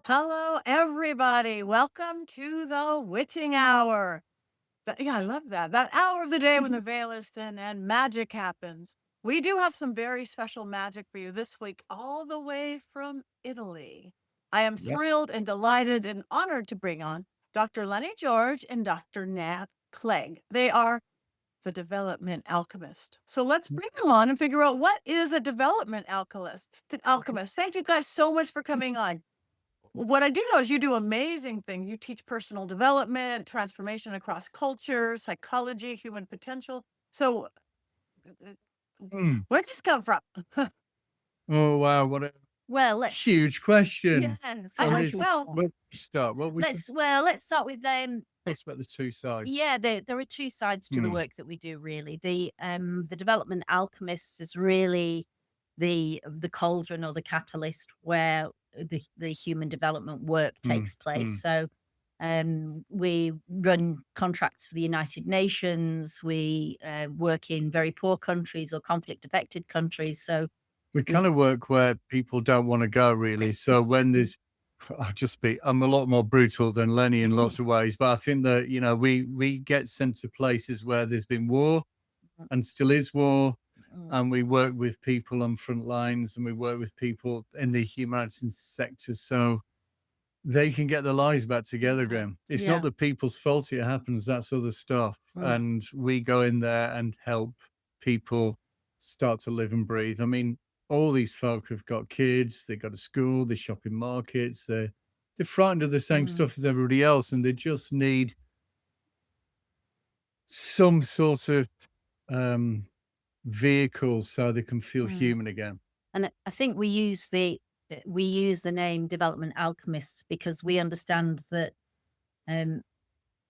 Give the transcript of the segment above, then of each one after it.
Hello, everybody. Welcome to the witching hour. Yeah, I love that. That hour of the day when the veil is thin and magic happens. We do have some very special magic for you this week, all the way from Italy. I am Yes. thrilled and delighted and honored to bring on Dr. Lenni George and Dr. Nat Clegg. They are the Development Alchemist. So let's bring them on and figure out what is a development alchemist. Alchemist. Thank you guys so much for coming on. What I do know is you do amazing things. You teach personal development, transformation across cultures, psychology, human potential. So, Mm. where'd this come from? Oh wow, what a Well, let's huge question. yeah. I So like Liz, well, where do we start? What we let's start with talked about the two sides. yeah. There are two sides to the Hmm. work that we do. Really, the Development Alchemists is really the cauldron or the catalyst where the human development work takes place. So we run contracts for the United Nations. We work in very poor countries or conflict affected countries. So We kind of work where people don't want to go, really. So when there's, I'm a lot more brutal than Lenny in lots of ways, but I think that, we get sent to places where there's been war and still is war. And we work with people on front lines and we work with people in the humanitarian sector so they can get their lives back together again. It's Yeah. not the people's fault it happens, that's other stuff. And we go in there and help people start to live and breathe. I mean, all these folk have got kids, they go to school, they shop in markets, they're frightened of the same stuff as everybody else, and they just need some sort of vehicle so they can feel human again. And I think we use the name Development Alchemists because we understand that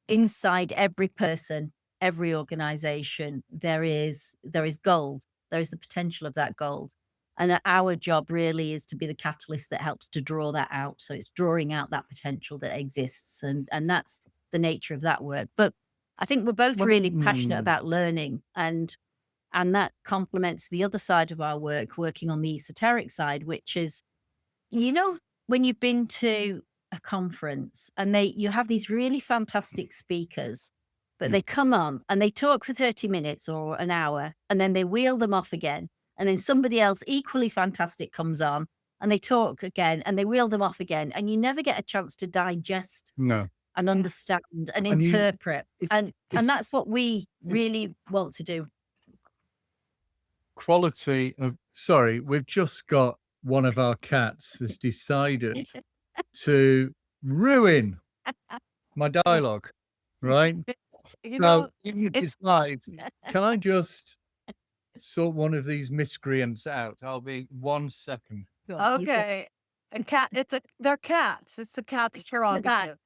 inside every person, every organization, there is gold. There is the potential of that gold. And our job really is to be the catalyst that helps to draw that out. So it's drawing out that potential that exists. And that's the nature of that work. But I think we're both really passionate about learning, and that complements the other side of our work, working on the esoteric side, which is, when you've been to a conference and you have these really fantastic speakers, but they come on and they talk for 30 minutes or an hour and then they wheel them off again. And then somebody else equally fantastic comes on and they talk again and they wheel them off again. And you never get a chance to digest and understand and interpret. And that's what we really want to do. Quality of, sorry, we've just got one of our cats has decided to ruin my dialogue, right? So even if it's live, can I just sort one of these miscreants out? I'll be 1 second. Okay. They're cats. It's the cat's prerogative.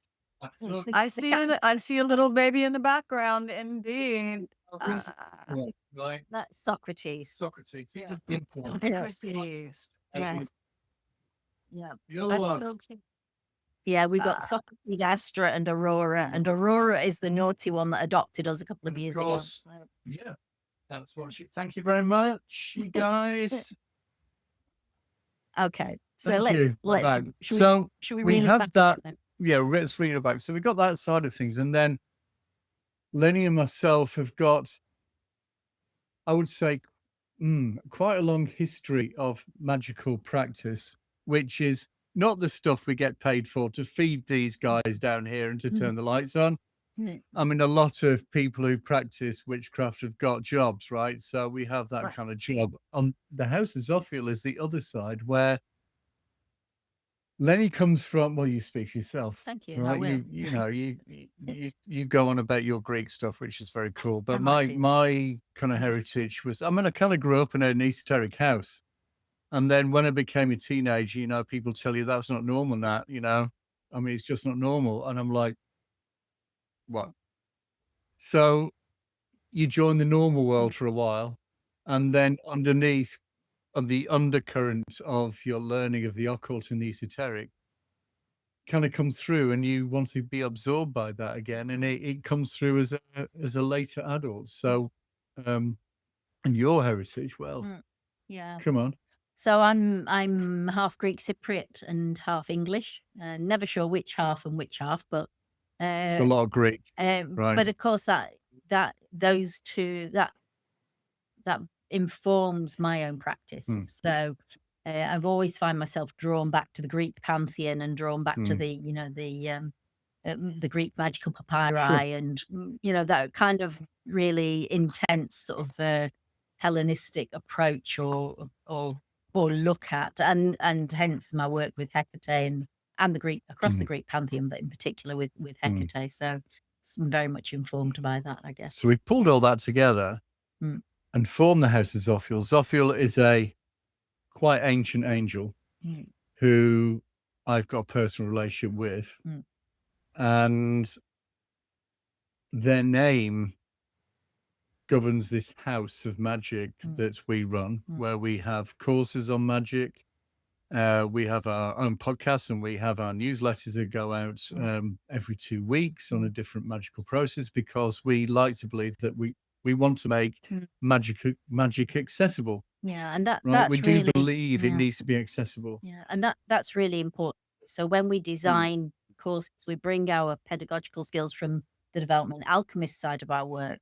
I see a little baby in the background, indeed. Right. That's Socrates. Socrates. He's Yeah. a pimple. Socrates. Yeah. The other one. So cute. Yeah, we've got Socrates, Astra, and Aurora. And Aurora is the naughty one that adopted us a couple of years ago. Yeah. That's what thank you very much, you guys. Okay. So should we we read have back that. Yeah, let's read about. So we've got that side of things. And then Lenny and myself have got, I would say, quite a long history of magical practice, which is not the stuff we get paid for to feed these guys down here and to turn the lights on. I mean, a lot of people who practice witchcraft have got jobs, right? So we have that kind of job. On the House of Zofuel is the other side where Lenny comes from. Well, you speak for yourself. Thank you. Right? You go on about your Greek stuff, which is very cool. But my kind of heritage was, I mean, I kind of grew up in an esoteric house. And then when I became a teenager, people tell you that's not normal, Nat, I mean, it's just not normal. And I'm like, what? So you join the normal world for a while. And then underneath the undercurrent of your learning of the occult and the esoteric kind of comes through, and you want to be absorbed by that again, and it comes through as a later adult. So, and your heritage, well, Yeah. come on. So I'm half Greek Cypriot and half English. Never sure which half and which half, but It's a lot of Greek, right? but of course those two that informs my own practice. So I've always find myself drawn back to the Greek pantheon and drawn back to the the Greek magical papyri and that kind of really intense sort of Hellenistic approach or look at, and hence my work with Hecate and the Greek across the Greek pantheon, but in particular with Hecate. So it's very much informed by that, I guess. So we pulled all that together and formed the House of Zofuel. Zofuel is a quite ancient angel who I've got a personal relationship with, and their name governs this house of magic that we run, where we have courses on magic. We have our own podcast, and we have our newsletters that go out every 2 weeks on a different magical process, because we like to believe that we want to make magic accessible. Yeah, and Right? that's We do really, believe it needs to be accessible. yeah, and that's really important. So when we design courses, we bring our pedagogical skills from the Development Alchemist side of our work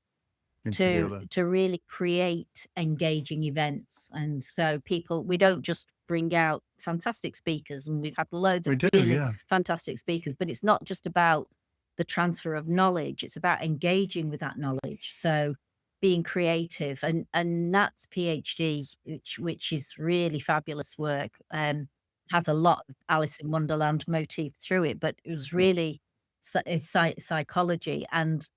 to really create engaging events. And so we don't just bring out fantastic speakers, and we've had loads of really fantastic speakers, but it's not just about the transfer of knowledge, it's about engaging with that knowledge. So being creative, and Nat's PhD, which is really fabulous work, has a lot of Alice in Wonderland motif through it, but it was really psychology and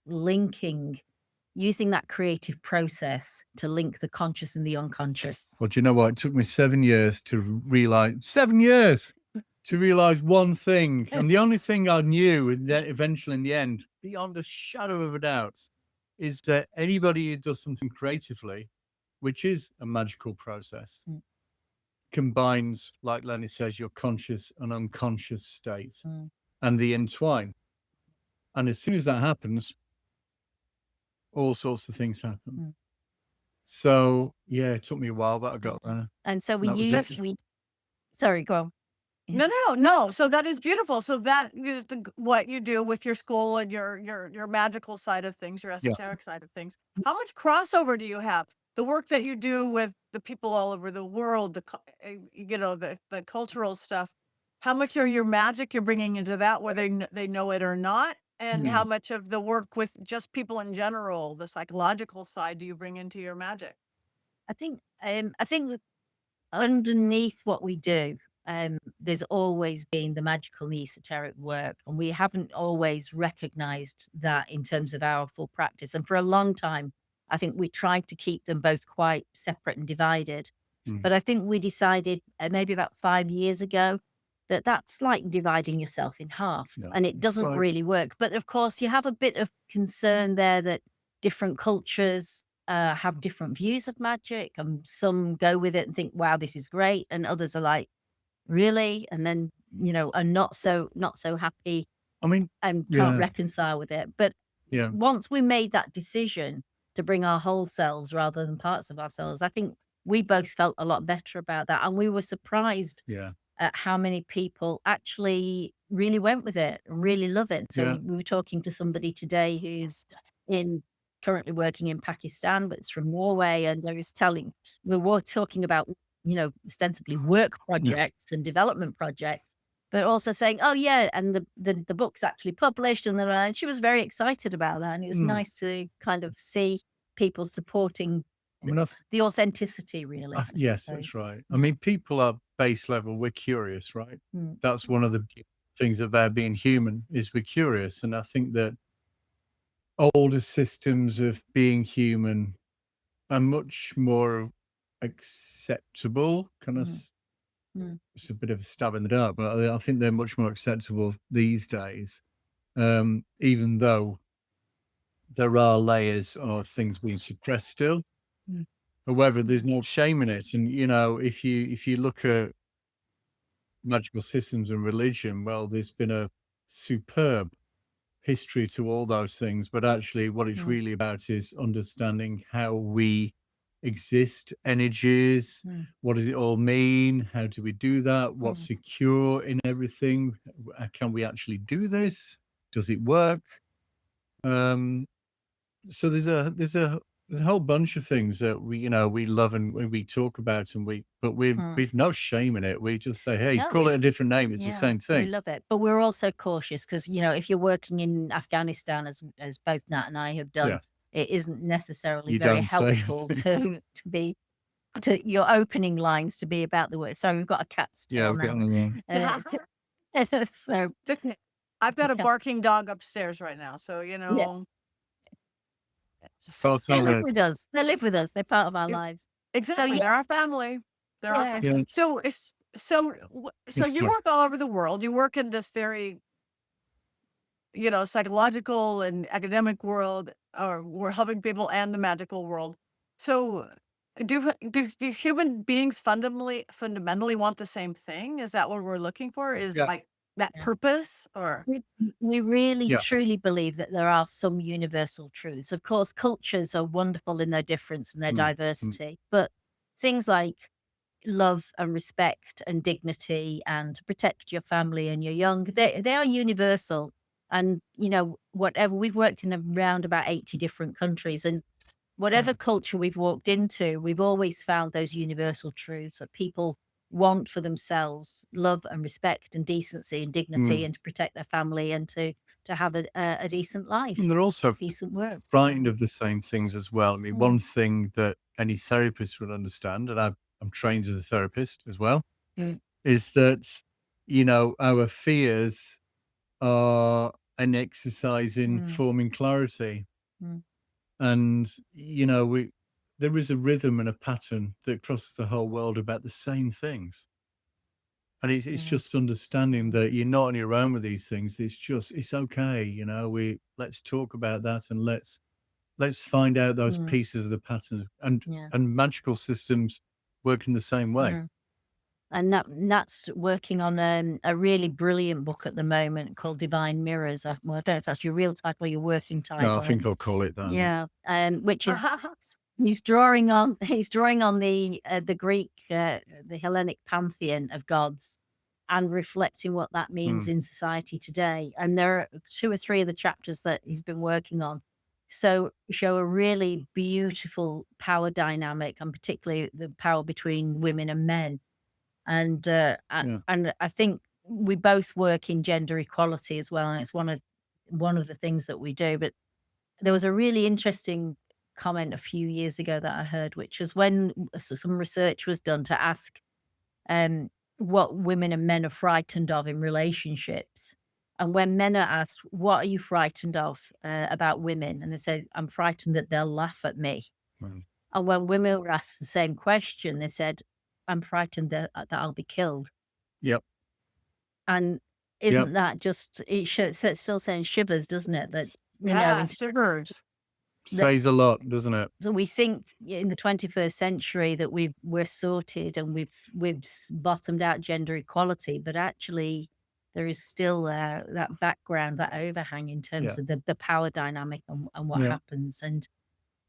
using that creative process to link the conscious and the unconscious. Well, do you know what? It took me 7 years to realize. 7 years to realize one thing, and the only thing I knew, and then eventually, in the end, beyond a shadow of a doubt, is that anybody who does something creatively, which is a magical process, combines, like Lenni says, your conscious and unconscious state, and the entwine. And as soon as that happens, all sorts of things happen. So yeah, it took me a while, but I got there. And so sorry, go on. No. So that is beautiful. So that is what you do with your school and your magical side of things, your esoteric side of things. How much crossover do you have? The work that you do with the people all over the world, the cultural stuff. How much of your magic you're bringing into that, whether they know it or not, and how much of the work with just people in general, the psychological side, do you bring into your magic? I think that underneath what we do, there's always been the magical and the esoteric work, and we haven't always recognized that in terms of our full practice. And for a long time, I think we tried to keep them both quite separate and divided. But I think we decided maybe about 5 years ago that that's like dividing yourself in half, and it doesn't really work. But of course, you have a bit of concern there that different cultures have different views of magic, and some go with it and think, wow, this is great, and others are like, really? And then are not so happy, and can't reconcile with it. But once we made that decision to bring our whole selves rather than parts of ourselves, I think we both felt a lot better about that, and we were surprised at how many people actually really went with it and really love it. So we were talking to somebody today who's currently working in Pakistan, but it's from Norway, and we were talking about ostensibly work projects and development projects, but also saying, oh yeah, and the book's actually published, and she was very excited about that, and it was nice to kind of see people supporting the authenticity, really. Yes, that's right. I mean, people are base level. We're curious, right? That's one of the things about being human, is we're curious. And I think that older systems of being human are much more acceptable. It's a bit of a stab in the dark, but I think they're much more acceptable these days, even though there are layers of things being suppressed still. However, there's no shame in it. And, if you look at magical systems and religion, well, there's been a superb history to all those things, but actually what it's Mm. really about is understanding how we exist, energies, what does it all mean, how do we do that, what's secure in everything, can we actually do this, does it work? So there's a whole bunch of things that we love and we talk about, and we've no shame in it. We just say, hey, No, call it a different name, it's the yeah, same we thing. love it, but we're also cautious because if you're working in Afghanistan, as both Nat and I have done, Yeah, it isn't necessarily you very don't say. helpful to your opening lines to be about the work. Sorry, we've got a cat Yeah, still now. So I've got a because barking dog upstairs right now, so yeah, it's a Well, fact. it's they not live really. with us. They live with us. They're part of our Yep. lives. Exactly, Yeah, they're our family. They're our yeah, family. Yeah, So it's you like, work all over the world. You work in this very, psychological and academic world, or we're helping people and the magical world. So do human beings fundamentally want the same thing? Is that what we're looking for? Is yeah, like that yeah. purpose or We really yeah, truly believe that there are some universal truths. Of course, cultures are wonderful in their difference and their mm, diversity, but things like love and respect and dignity and to protect your family and your young, they are universal. And whatever, we've worked in around about 80 different countries, and whatever culture we've walked into, we've always found those universal truths that people want for themselves: love and respect and decency and dignity, mm. and to protect their family, and to have a decent And life, they're also decent work. frightened of the same things as well. I mean, one Mm, thing that any therapist would understand, and I'm trained as a therapist as well, mm, is that our fears are an exercise in mm, forming clarity. mm, And there is a rhythm and a pattern that crosses the whole world about the same things. And it's mm, just understanding that you're not on your own with these things. It's okay. Let's talk about that, and let's find out those mm, pieces of the pattern, and yeah. magical systems work in the same way. Mm. And Nat's working on a really brilliant book at the moment called Divine Mirrors. Well, I don't know if that's your real title or your working No, I title. think I'll call it that. Yeah, which is he's drawing on the Greek, the Hellenic pantheon of gods, and reflecting what that means Mm, in society today. And there are 2 or 3 of the chapters that he's been working on. So show a really beautiful power dynamic, and particularly the power between women and men. yeah. And I think we both work in gender equality as well, and it's one of the things that we do. But there was a really interesting comment a few years ago that I heard, which was when some research was done to ask um, what women and men are frightened of in relationships. And when men are asked, "What are you frightened of about women?" and they said, "I'm frightened that they'll laugh at me." Mm. And when women were asked the same question, they said, "I'm frightened that I'll be killed." Yep. And Yep. isn't that just it's still saying shivers, doesn't it? That yeah, in sugars. that Says a lot, doesn't it? so we think in the 21st century that we're sorted and we've bottomed out gender equality, but actually there is still that background, that overhang in Yeah. terms of the power dynamic and what Yeah. happens. And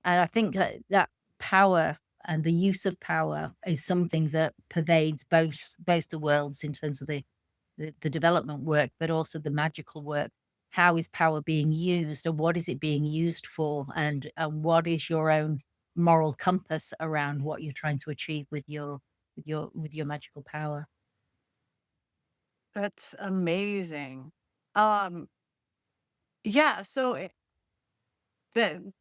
I think that power and the use of power is something that pervades both the worlds in terms of the development work, but also the magical work. How is power being used, and what is it being used for, and what is your own moral compass around what you're trying to achieve with your magical power? That's amazing. Um, yeah, so the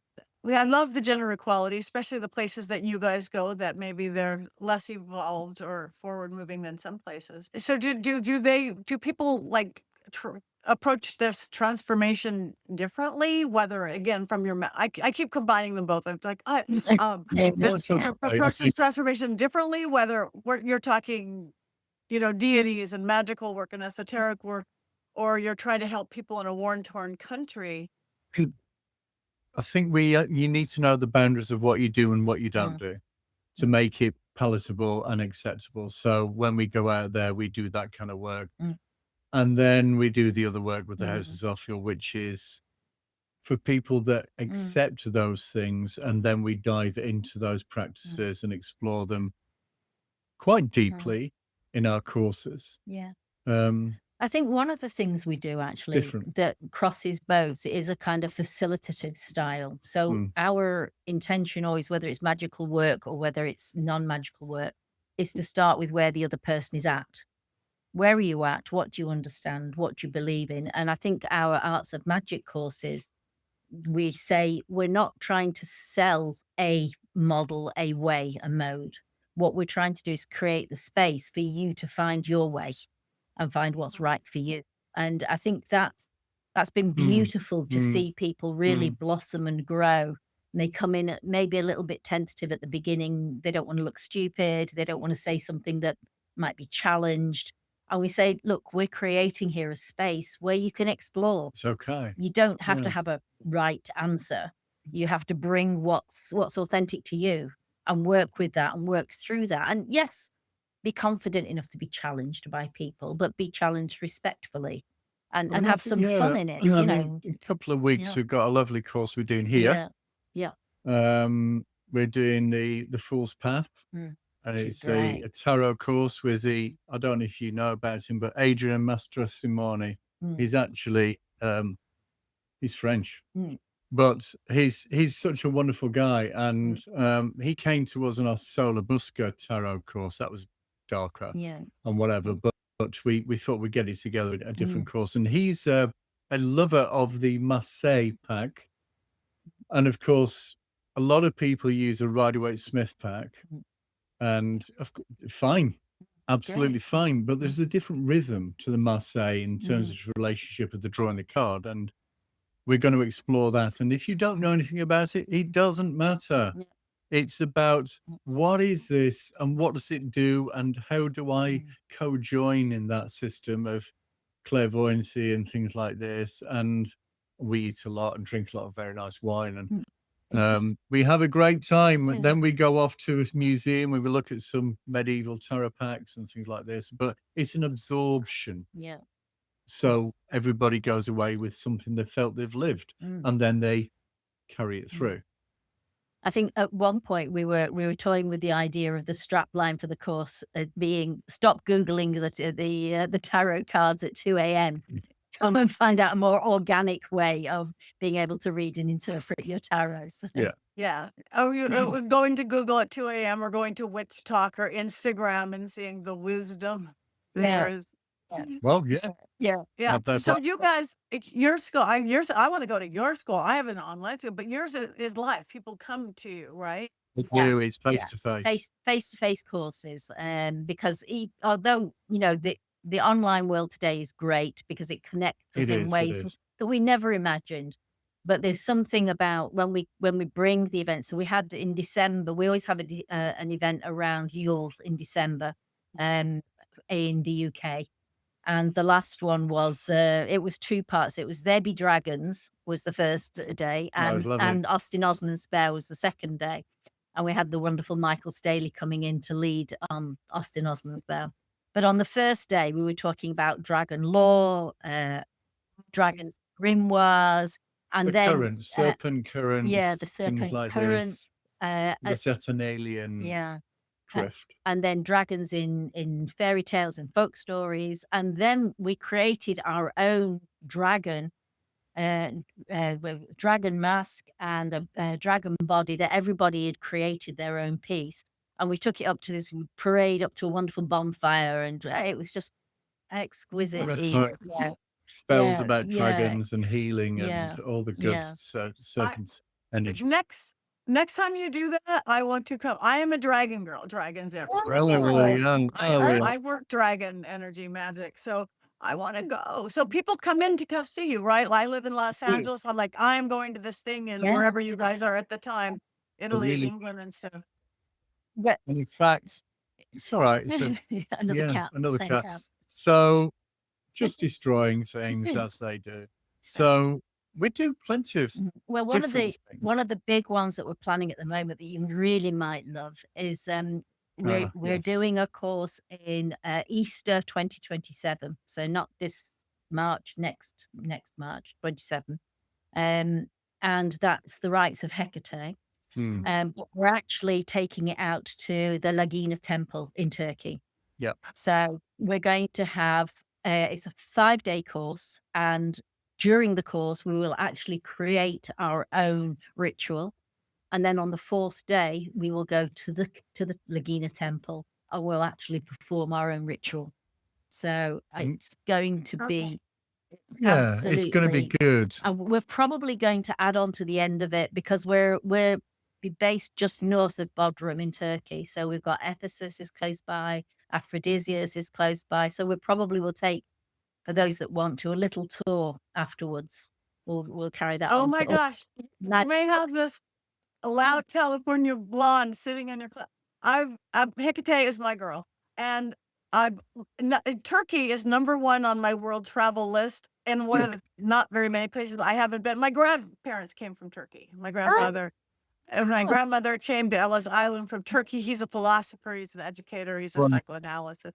I love the gender equality, especially the places that you guys go that maybe they're less evolved or forward moving than some places. So do people like approach this transformation differently? Whether again from your I keep combining them both. It's like Yeah. No, it's okay. I approach this think transformation differently. Whether you're talking deities and magical work and esoteric work, or you're trying to help people in a war-torn country. I think you need to know the boundaries of what you do and what you don't Mm, do. to make it palatable and acceptable. So when we go out there, we do that kind of work. And then we do the other work with the House of Zofuel, which is for people that accept those things. And then we dive into those practices and explore them quite deeply in our courses. Yeah. Um, I think one of the things we do actually different. that crosses both is a kind of facilitative style. So our intention always, whether it's magical work or whether it's non-magical work, is to start with where the other person is at. Where are you at? What do you understand? What do you believe in? And I think our Arts of Magic courses, we say we're not trying to sell a model, a way, a mode. What we're trying to do is create the space for you to find your way and find what's right for you. And I think that's been beautiful to see people really blossom and grow. And they come in maybe a little bit tentative at the beginning. They don't want to look stupid. They don't want to say something that might be challenged. And we say, look, we're creating here a space where you can explore. It's okay. You don't have to have a right answer. You have to bring what's authentic to you and work with that and work through that. And yes, be confident enough to be challenged by people, but be challenged respectfully and have some fun in it. I mean, in a couple of weeks, we've got a lovely course we're doing here. Yeah. We're doing the Fool's Path. And it's a tarot course with I don't know if you know about him, but Adrian Mastrosimone. He's actually, he's French, but he's such a wonderful guy. And he came to us on our Solar Busca tarot course. That was darker and whatever. But we thought we'd get it together in a different course. And he's a lover of the Marseille pack. And of course, a lot of people use a Rider-Waite-Smith pack. And fine, absolutely fine. But there's a different rhythm to the Marseille in terms of its relationship with the drawing the card. And we're going to explore that. And if you don't know anything about it, it doesn't matter. It's about what is this and what does it do? And how do I co-join in that system of clairvoyancy and things like this? And we eat a lot and drink a lot of very nice wine. And we have a great time. Then we go off to a museum where we look at some medieval tarot packs and things like this. But it's an absorption. So everybody goes away with something they felt they've lived, and then they carry it through. I think at one point we were toying with the idea of the strap line for the course being stop Googling the tarot cards at 2 a.m. Come and find out a more organic way of being able to read and interpret your tarot. So. Yeah. Oh, you know, going to Google at 2 a.m. or going to Witch Talk or Instagram and seeing the wisdom there is. Well, Yeah. So you guys, your school, I want to go to your school. I have an online school, but yours is live. People come to you, right? It's face to face. Face-to-face courses. Because although, you know, the online world today is great because it connects us in ways that we never imagined. But there's something about when we bring the event. So we had in December, we always have an event around Yule in December in the UK. And the last one was, it was 2 parts. It was There Be Dragons was the first day, and Austin Osman's Spare was the second day. And we had the wonderful Michael Staley coming in to lead on Austin Osman's Spare. But on the first day, we were talking about dragon lore, dragons grimoires, and serpent currents, the serpent things like currents, this, the Saturnalia drift. And then dragons in fairy tales and folk stories. And then we created our own dragon, with dragon mask and a dragon body that everybody had created their own piece. And we took it up to this parade, up to a wonderful bonfire. And it was just exquisite. Spells about dragons and healing and all the good serpents energy. Next time you do that, I want to come. I am a dragon girl. Dragons everywhere. Really young. I work dragon energy magic, so I want to go. So people come in to come see you, right? I live in Los Angeles. I'm like, I am going to this thing and wherever you guys are at the time, Italy, England, and stuff. But in fact, it's all right. So, another cat. So just destroying things as they do. So We do plenty of Well, different one things. of the big ones that we're planning at the moment that you really might love is we're Yes. doing a course in Easter 2027. So not this March, next March 27. And that's the Rites of Hekate. Hmm. But we're actually taking it out to the Lagina Temple in Turkey. Yep. So we're going to have it's a 5-day course, and during the course we will actually create our own ritual, and then on the 4th day we will go to the Lagina Temple and we'll actually perform our own ritual. So Mm. it's going to be Yeah, it's going to be absolutely, good. and we're probably going to add on to the end of it because we're based just north of Bodrum in Turkey. So we've got Ephesus is close by, Aphrodisias is close by. So we probably will take, for those that want to, a little tour afterwards. We'll carry that Oh on my to gosh. You Magick. may have this loud California blonde sitting in your class. Hecate is my girl. And Turkey is number 1 on my world travel list. And one of the not very many places I haven't been. My grandparents came from Turkey. My grandfather and my grandmother came to Ellis Island from Turkey. He's a philosopher, he's an educator, he's a Wonderful. psychoanalyst.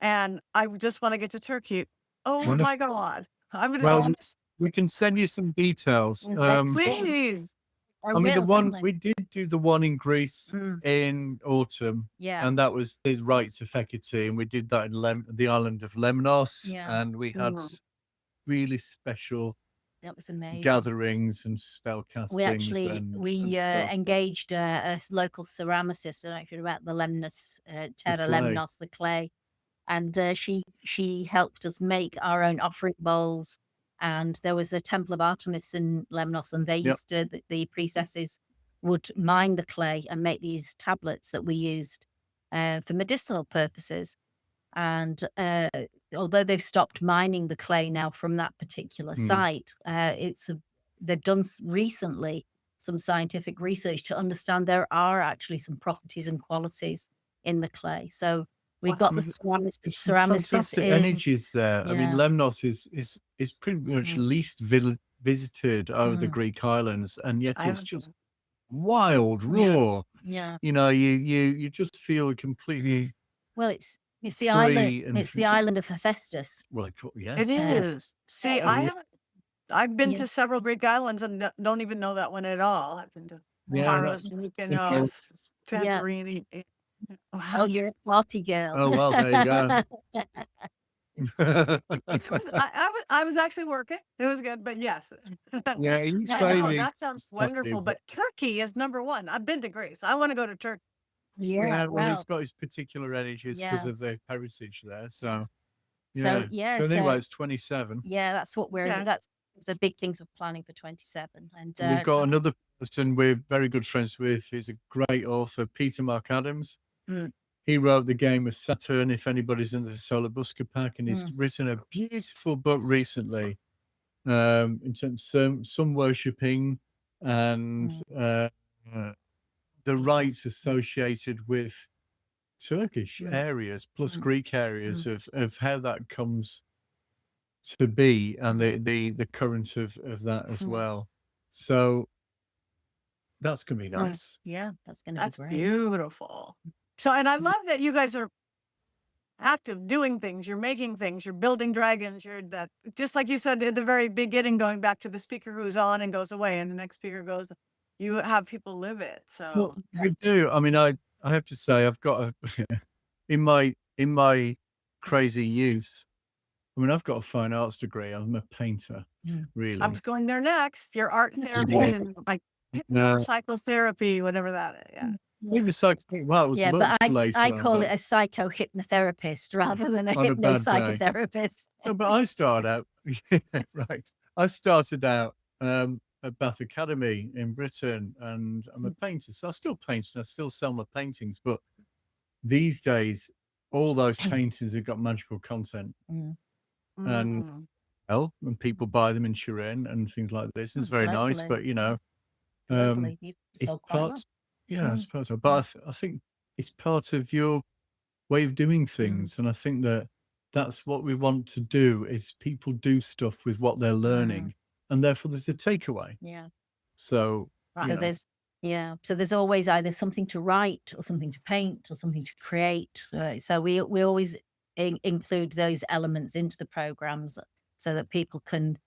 And I just want to get to Turkey. Oh Wonderful. my God. I'm gonna Well, we can send you some details. please. I I mean, the will, one definitely. we did do the one in Greece in autumn, Yeah. and that was the Rites of Hecate, and we did that in the island of Lemnos, Yeah. and we had really special That was amazing. gatherings and spell castings. We actually and stuff. engaged a local ceramicist. I don't know if you're about the Lemnos, Terra clay. Lemnos, the clay, and she helped us make our own offering bowls. And there was a temple of Artemis in Lemnos, and they used to the priestesses would mine the clay and make these tablets that we used for medicinal purposes. And although they've stopped mining the clay now from that particular site, they've done recently some scientific research to understand there are actually some properties and qualities in the clay. So we've got the There's some ceramicists fantastic in. energies there. I mean, Yeah. Lemnos is pretty much least visited over the Greek islands, and yet I it's haven't just wild, raw. Yeah. You know, you just feel completely Well, it's the free island. and It's the island of Hephaestus. well, yes. It is. See, I've been Yeah. to several Greek islands and don't even know that one at all. I've been to Yeah, Paros, Mykonos, Yeah. Santorini. Oh, Wow. you're a party girl. Oh, well, there you go. I was actually working. It was good, but yes. Yeah, you No, say these that sounds wonderful. But Turkey is number 1. I've been to Greece. I want to go to Turkey. Yeah. well, Well, it's got its particular energies because Yeah. of the heritage there. So, So, yeah. So anyway, it's 27. yeah, that's what Yeah. that's the big things we're planning for 27. And We've got another person we're very good friends with. He's a great author, Peter Mark Adams. He wrote The Game of Saturn, if anybody's into the Solar Busker Pack, and he's written a beautiful book recently in terms of some worshipping and the rites associated with Turkish areas plus Greek areas of how that comes to be and the current of that as well. So that's gonna be nice. yeah, that's going to be That's great. beautiful. So, and I love that you guys are active doing things. You're making things. You're building dragons. You're that, just like you said at the very beginning, going back to the speaker who's on and goes away, and the next speaker goes. You have people live it. So Well, we do. I mean, I have to say, I've got in my crazy youth. I mean, I've got a fine arts degree. I'm a painter, really. I'm just going there next. Your art therapy Yeah. and like No, psychotherapy, whatever that is. Yeah. maybe well, it was Yeah, much but later. I on, call it but- a psychohypnotherapist rather than a On a bad day. hypnopsychotherapist. No, but I started out right. I started out at Bath Academy in Britain, and I'm a painter, so I still paint and I still sell my paintings. But these days, all those paintings have got magical content, and and people buy them in Turin and things like this. It's very nice, Globally. but Globally, you it's sell quite well. part. Yeah, I suppose so. But I think it's part of your way of doing things, and I think that's what we want to do is people do stuff with what they're learning and therefore there's a takeaway. Yeah. So, Right. you So know, there's always either something to write or something to paint or something to create. So we always include those elements into the programs so that people can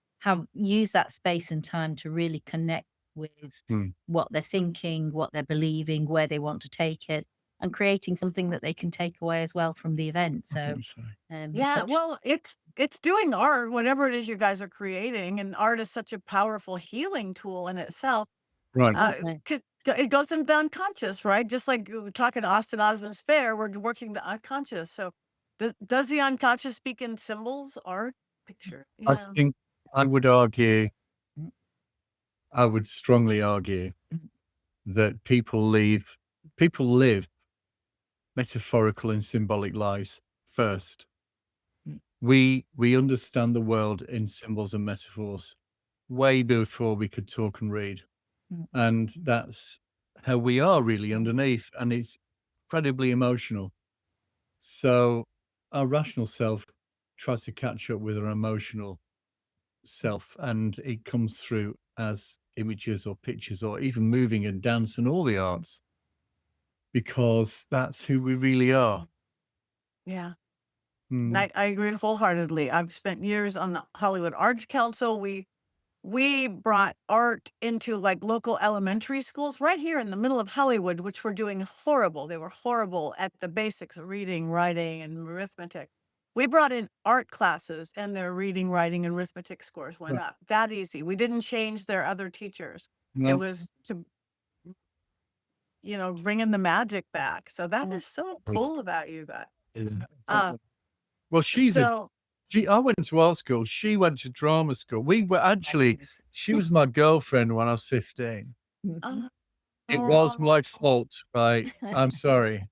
use that space and time to really connect with what they're thinking, what they're believing, where they want to take it, and creating something that they can take away as well from the event. I So think so. Yeah, such- well, it's doing art, whatever it is you guys are creating, and art is such a powerful healing tool in itself. Right. Absolutely. 'Cause it goes into the unconscious, right? Just like you were talking to Austin Osman's Fair, we're working the unconscious. So does the unconscious speak in symbols, art, picture? I Yeah. think I would argue, Mm. I would strongly argue that people live metaphorical and symbolic lives first. Mm. We understand the world in symbols and metaphors way before we could talk and read. Mm. And that's how we are really underneath. And it's incredibly emotional. So our rational self tries to catch up with our emotional self, and it comes through as images or pictures or even moving and dance and all the arts, because that's who we really are. Yeah. Mm. And I agree wholeheartedly. I've spent years on the Hollywood Arts Council. We brought art into like local elementary schools right here in the middle of Hollywood, which were doing horrible. They were horrible at the basics of reading, writing, and arithmetic. We brought in art classes, and their reading, writing, and arithmetic scores went Right. up. That easy. We didn't change their other teachers. It No. was to, bringing the magic back. So that Yeah. is so Right. cool about you guys. Yeah, Uh, exactly. Well, I went to art school. She went to drama school. We were actually, she was my girlfriend when I was 15. Mhm. It was oh, my fault, right? I'm sorry.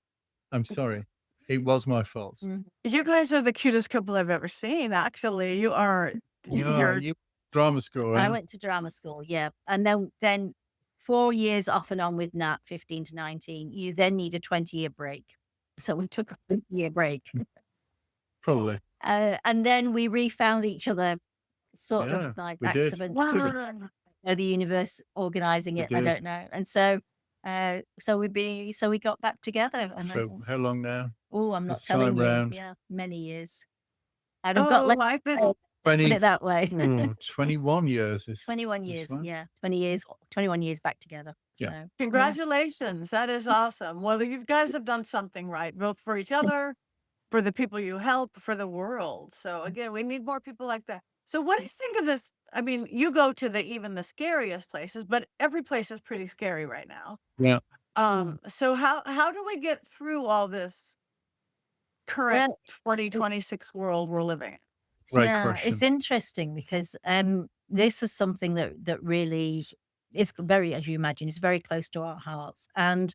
It was my fault. Mhm. you guys are the cutest couple I've ever seen. Actually, you are. You're You drama school, I right? went to drama school, yeah. And then 4 years off and on with Nat, 15 to 19, you then need a 20-year break. So we took a 20-year break. Probably. And then we refound each other sort Yeah, of like we did. accident. wow. The universe organizing We it, I did. don't know. And so we got back together. And So how long now? I'm not this telling time you. round? Yeah, many years. And I've got Oh, I've been. put 20, it that way. 21 years. 21 this years, one. yeah. 21 years back together. So Yeah. Congratulations. That is awesome. Well, you guys have done something right, both for each other, for the people you help, for the world. So again, we need more people like that. So what do you think of this? I mean, you go to even the scariest places, but every place is pretty scary right now. Yeah. So how do we get through all this current 2026 world we're living in? Great yeah, question. it's interesting because this is something that really is very, as you imagine, is very close to our hearts. And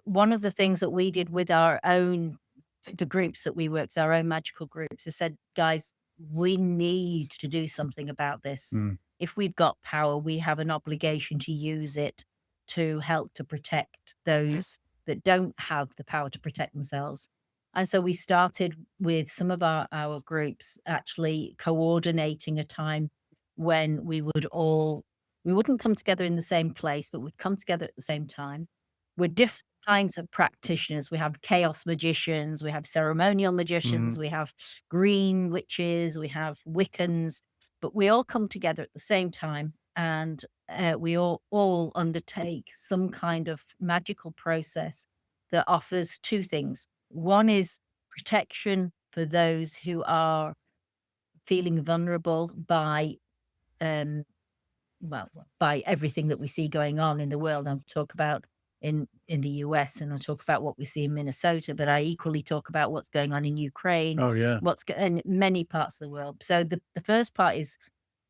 one of the things that we did with the groups that we worked, our own magical groups, is said, guys, we need to do something about this. Mm. If we've got power, we have an obligation to use it to help to protect those that don't have the power to protect themselves. And so we started with some of our groups actually coordinating a time when we wouldn't come together in the same place, but we'd come together at the same time. We're different kinds of practitioners. We have chaos magicians, we have ceremonial magicians, we have green witches, we have Wiccans, but we all come together at the same time, and we all undertake some kind of magical process that offers two things. One is protection for those who are feeling vulnerable by by everything that we see going on in the world. I'll talk about in the US, and I'll talk about what we see in Minnesota, but I equally talk about what's going on in Ukraine, Oh yeah. in many parts of the world. So the first part is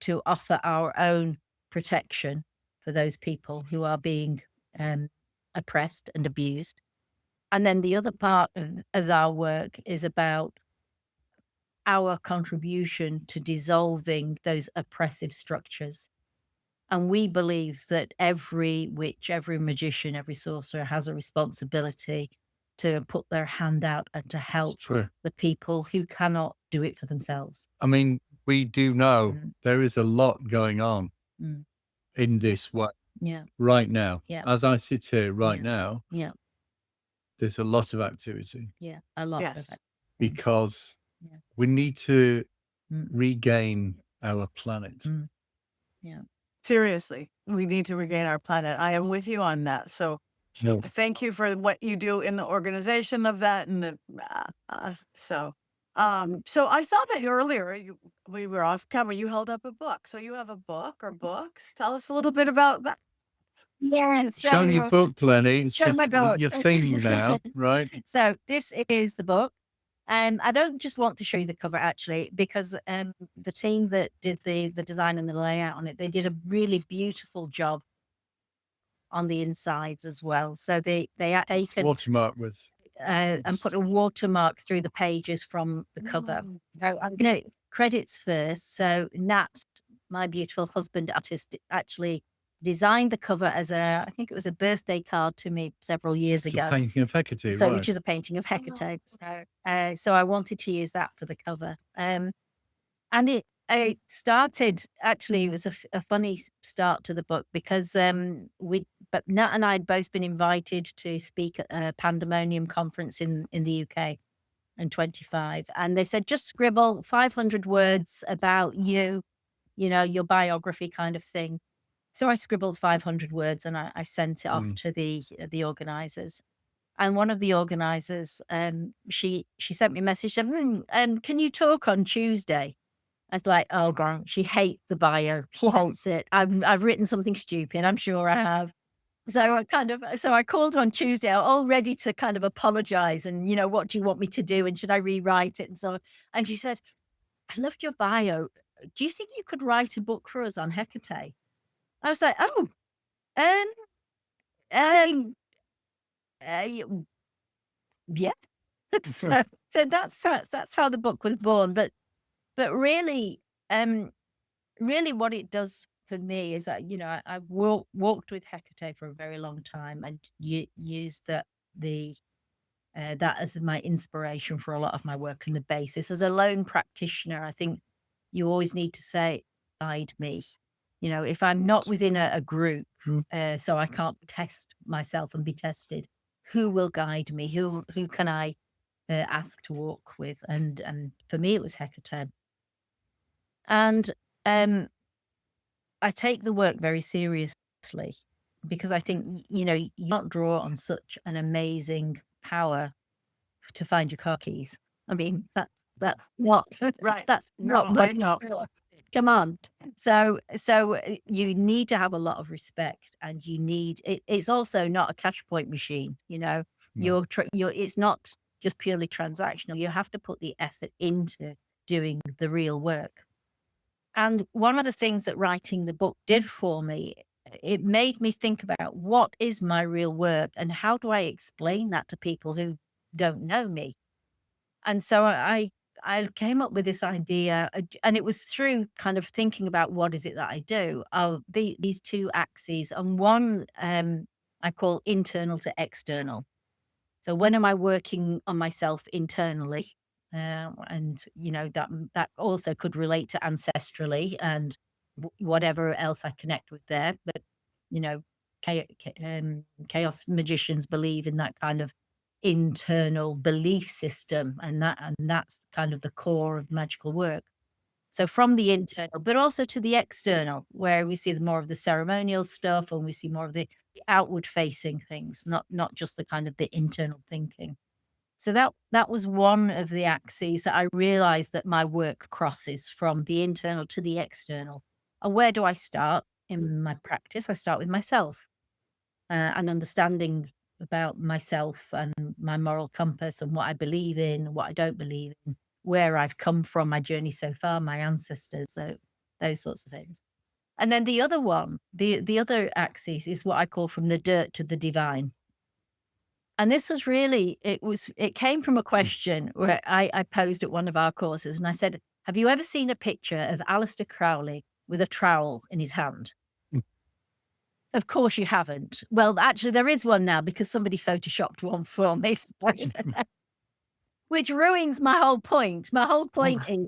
to offer our own protection for those people who are being oppressed and abused. And then the other part of our work is about our contribution to dissolving those oppressive structures. And we believe that every witch, every magician, every sorcerer has a responsibility to put their hand out and to help True. the people who cannot do it for themselves. I mean, we do know there is a lot going on Mm. in this way Yeah. right now. Yeah. As I sit here right Yeah. now, Yeah. there's a lot of activity Yeah. A lot of Yes. it. because Yeah. we need to Mm. regain our planet. Mm. Yeah. Seriously, we need to regain our planet. I am with you on that. So No. thank you for what you do in the organization of that and the so I saw that earlier we were off camera. You held up a book. So you have a book or books. Tell us a little bit about that. Yeah. Show your book, Lenny. It's Show just my book. your thing now, right? So this is the book. I don't just want to show you the cover actually, because the team that did the design and the layout on it, they did a really beautiful job on the insides as well. So they had It's taken watermark with and put a watermark through the pages from the cover. So I'm going to credits first. So Nat, my beautiful husband artist, actually designed the cover as I think it was a birthday card to me several years it's ago. a painting of Hecate, So, right? which is a painting of Hecate. So I wanted to use that for the cover. And it started, actually, it was a funny start to the book because but Nat and I had both been invited to speak at a Pandemonium conference in the UK in 25. And they said, just scribble 500 words about you, your biography kind of thing. So I scribbled 500 words and I sent it off to the organizers. And one of the organizers, she sent me a message, said, can you talk on Tuesday? I was like, oh God, she hates the bio. She hates it. I've written something stupid. I'm sure I have. So I called on Tuesday, all ready to kind of apologize and, what do you want me to do? And should I rewrite it? And she said, I loved your bio. Do you think you could write a book for us on Hecate? I was like, oh, um, yeah. so that's how the book was born. But really, really what it does for me is that, I've walked with Hecate for a very long time and used that as my inspiration for a lot of my work and the basis. As a lone practitioner, I think you always need to say, guide me. If I'm not within a group, so I can't test myself and be tested, who will guide me? Who can I ask to walk with? And for me, it was Hecate. And I take the work very seriously because I think, you not draw on such an amazing power to find your car keys. I mean, that's not Right. that's No, not I know. come on. So you need to have a lot of respect, and you need it's also not a cash point machine. No. It's not just purely transactional. You have to put the effort into doing the real work. And one of the things that writing the book did for me, it made me think about what is my real work and how do I explain that to people who don't know me. And so I came up with this idea, and it was through kind of thinking about what is it that I do, of these two axes, and one I call internal to external. So when am I working on myself internally? And that also could relate to ancestrally and whatever else I connect with there. But chaos magicians believe in that kind of internal belief system, and that's kind of the core of magical work. So from the internal, but also to the external, where we see more of the ceremonial stuff, and we see more of the outward facing things, not just the kind of the internal thinking. So that was one of the axes that I realized that my work crosses from the internal to the external. And where do I start in my practice? I start with myself and understanding about myself and my moral compass and what I believe in, what I don't believe in, where I've come from, my journey so far, my ancestors, those sorts of things. And then the other one, the other axis is what I call from the dirt to the divine. And this was really, it came from a question where I posed at one of our courses, and I said, have you ever seen a picture of Aleister Crowley with a trowel in his hand? Of course you haven't. Well, actually there is one now because somebody photoshopped one for me. Which ruins my whole point. My whole point is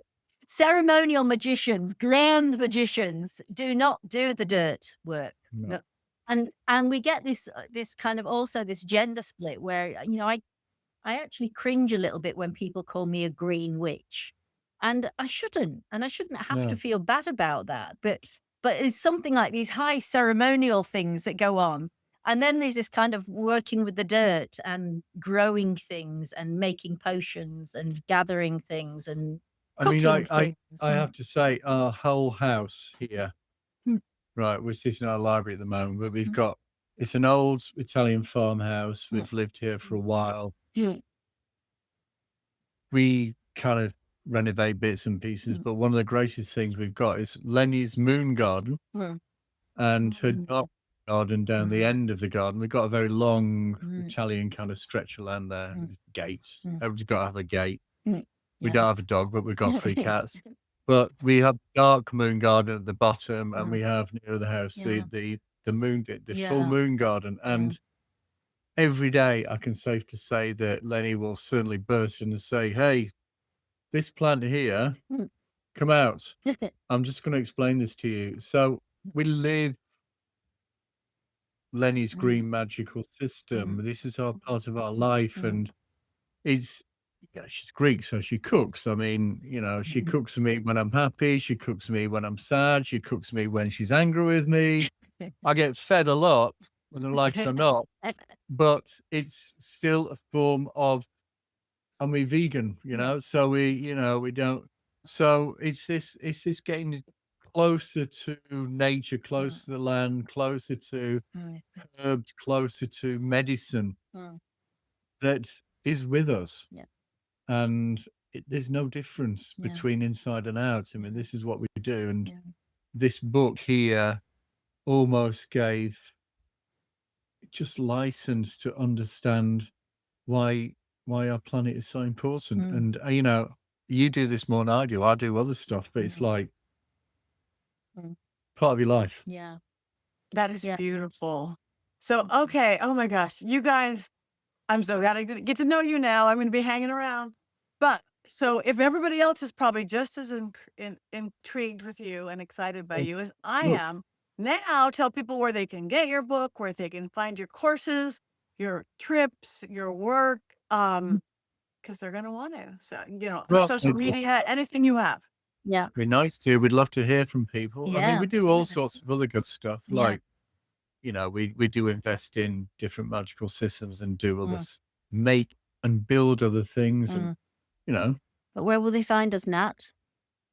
ceremonial magicians, grand magicians, do not do the dirt work. No. And we get this kind of also this gender split where I actually cringe a little bit when people call me a green witch, and I shouldn't have to No. feel bad about that. But it's something like these high ceremonial things that go on, and then there's this kind of working with the dirt and growing things and making potions and gathering things and I mean, cooking I things. have to say, our whole house here, Hmm. right, we're sitting in our library at the moment, but we've Hmm. got, it's an old Italian farmhouse. Hmm. We've lived here for a while. Hmm. We kind of renovate bits and pieces, but one of the greatest things we've got is Lenni's moon garden Hmm. and her dark garden down the end of the garden. We've got a very long Hmm. Italian kind of stretch of land there, with gates. Hmm. Everybody's got to have a gate. We Yeah. don't have a dog, but we've got 3 cats. But we have dark moon garden at the bottom, and we have near the house Yeah. the moon, the full Yeah. moon garden. And every day I can safe to say that Lenni will certainly burst in and say, "Hey, this plant here, come out. I'm just going to explain this to you." So we live Lenni's green magical system. This is our part of our life, and it's, she's Greek, so she cooks. I mean, she cooks for me when I'm happy. She cooks for me when I'm sad. She cooks for me when she's angry with me. I get fed a lot, whether likes or not, but it's still a form of, and we're vegan, so we don't. So it's this getting closer to nature, closer to the land, closer to herbs, closer to medicine that is with us. Yeah. And there's no difference between inside and out. I mean, this is what we do. And this book here almost gave just license to understand why our planet is so important. And, you do this more than I do. I do other stuff, but it's like part of your life. Yeah. That is Yeah. beautiful. So, okay. Oh my gosh. You guys, I'm so glad I get to know you now. I'm going to be hanging around. But so if everybody else is probably just as intrigued with you and excited by you as I Look. am, now tell people where they can get your book, where they can find your courses, your trips, your work, because they're going to want to. So, Well, social media, anything you have. Yeah. Be nice to. We'd love to hear from people. I Yeah, mean, we do all absolutely. sorts of other good stuff. Yeah. Like, we do invest in different magical systems and do other make and build other things, and But where will they find us, Nat?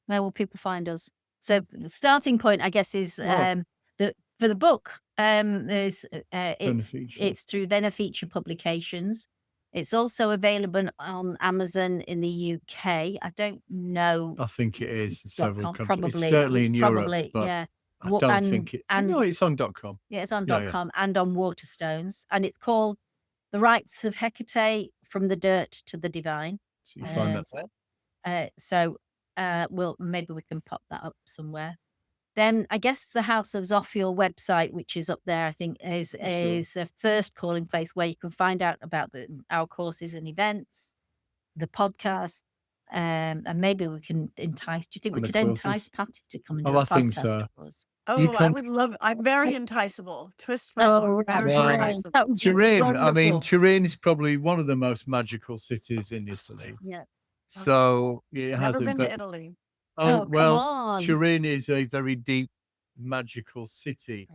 Where will people find us? So the starting point, I guess, is for the book. There's it's through Beneficia Publications. It's also available on Amazon in the UK. I don't know. I think it is in several countries. Probably. It's certainly in Europe, Probably, but yeah. I don't think it. No, it's on .com. Yeah, it's on Yeah, .com and on Waterstones, and it's called The Rites of Hekate, From the Dirt to the Divine. So you find that there. So maybe we can pop that up somewhere. Then I guess the House of Zofuel website, which is up there, I think is a first calling place where you can find out about our courses and events, the podcast, and maybe we can entice. Do you think we could entice Patty to come and do a podcast? I think so. For us? Oh, I would love. I'm very enticable. Twist my arm. Very enticable. Turin. I mean, Turin is probably one of the most magical cities in Italy. Yeah. So it has Never been to Italy. Oh, well, come on. Turin is a very deep, magical city.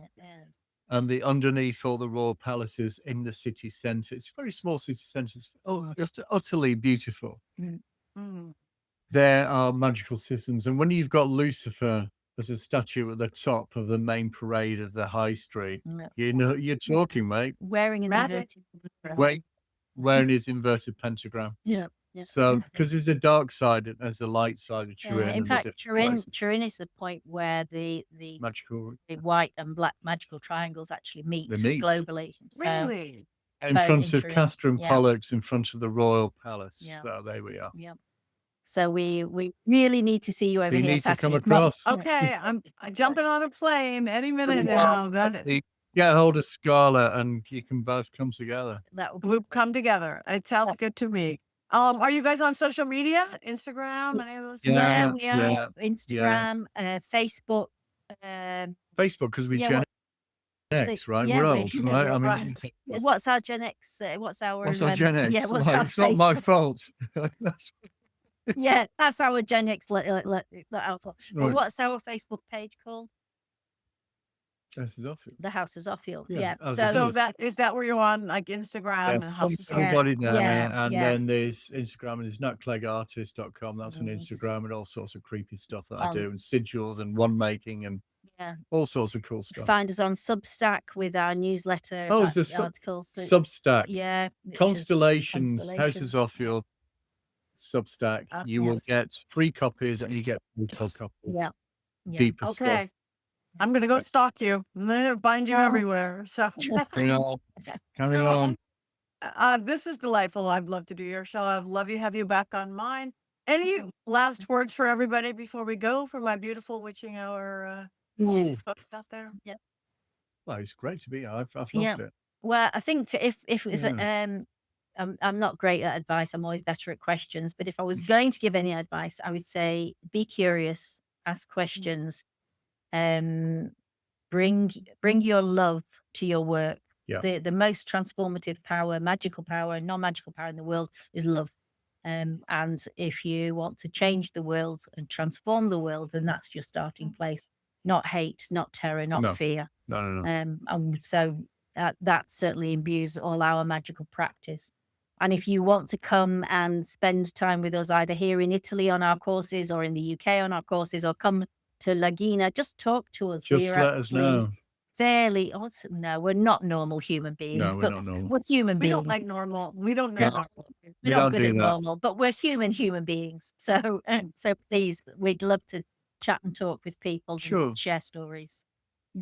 And underneath all the royal palaces in the city centre, it's a very small city centre. It's just utterly beautiful. There are magical systems. And when you've got Lucifer as a statue at the top of the main parade of the high street, you're talking, mate. Wearing an inverted Wearing his inverted pentagram. Yeah. So, because there's a dark side and there's a light side of Turin. In fact, Turin is the point where the magical, the white and black magical triangles actually meet globally. So, Really? in front of Castor and Yeah. Pollux, in front of the royal palace. Yeah. So there we are. Yeah. So we really need to see you over So you here. need to come Patty. across. Okay, I'm jumping on a plane any minute now. Get hold of Scala and you can both come together. That would be We'll come together. It sounds good to me. Are you guys on social media? Instagram, any of those things? Yeah, Yeah, we yeah, are. Instagram, Facebook. Facebook, because we Yeah, Gen what? X, right? Yeah, We're we. old, right? I mean, Right. What's our Gen X? What's our? what's our Gen X? Yeah, what's Like, our it's not my Facebook? fault. That's Yeah, that's our Gen X. Alpha. But right. what's our Facebook page called? This is off. The House of Zofuel. Yeah, Yeah. House of So So Zofuel. is that where you're on, like Yeah, Instagram and House of yeah, Zofuel? everybody there, yeah, and yeah. then there's Instagram, and there's natcleggartist.com. That's an Yes. Instagram, and all sorts of creepy stuff that I Um, do, and sigils and one making and Yeah. all sorts of cool stuff. Find us on Substack with our newsletter Oh, is there articles. So Substack? yeah, which is Constellations, House of Constellation. Zofuel, Substack. You Okay. will get free copies, and you get free copies. Yeah. Yeah. Deeper Okay. stuff. I'm going to go stalk you. I'm going to find you Oh. everywhere. So Carry on. Carry So, on. this is delightful. I'd love to do your show. I'd love to have you back on mine. Any last words for everybody before we go for my beautiful witching hour Ooh. folks out there? Well, it's great to be here. I've loved Yeah. it. Well, I think if it was Yeah. I'm not great at advice. I'm always better at questions. But if I was going to give any advice, I would say be curious, ask questions, bring your love to your work. Yeah. The most transformative power, magical power, non-magical power in the world is love. And if you want to change the world and transform the world, then that's your starting place. Not hate, not terror, not No. fear. No. So that certainly imbues all our magical practice. And if you want to come and spend time with us either here in Italy on our courses or in the UK on our courses, or come to Laguna, just talk to us. Just let us know. No, we're not normal human beings. No, we're but not normal. We're human We beings. don't like normal. We don't know Yeah. normal. We're We not don't good do at that. normal, but we're human beings. So please, we'd love to chat and talk with people Sure. and share stories.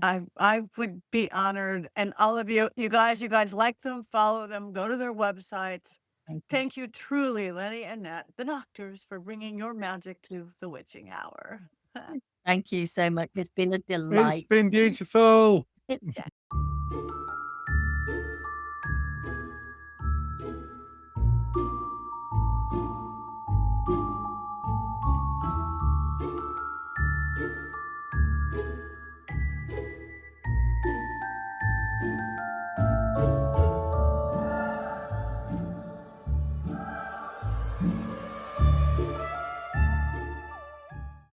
I would be honored. And all of you guys like them, follow them, go to their websites. Thank you truly, Lenni and Nat, the doctors, for bringing your magic to the witching hour. Thank you so much. It's been a delight. It's been beautiful.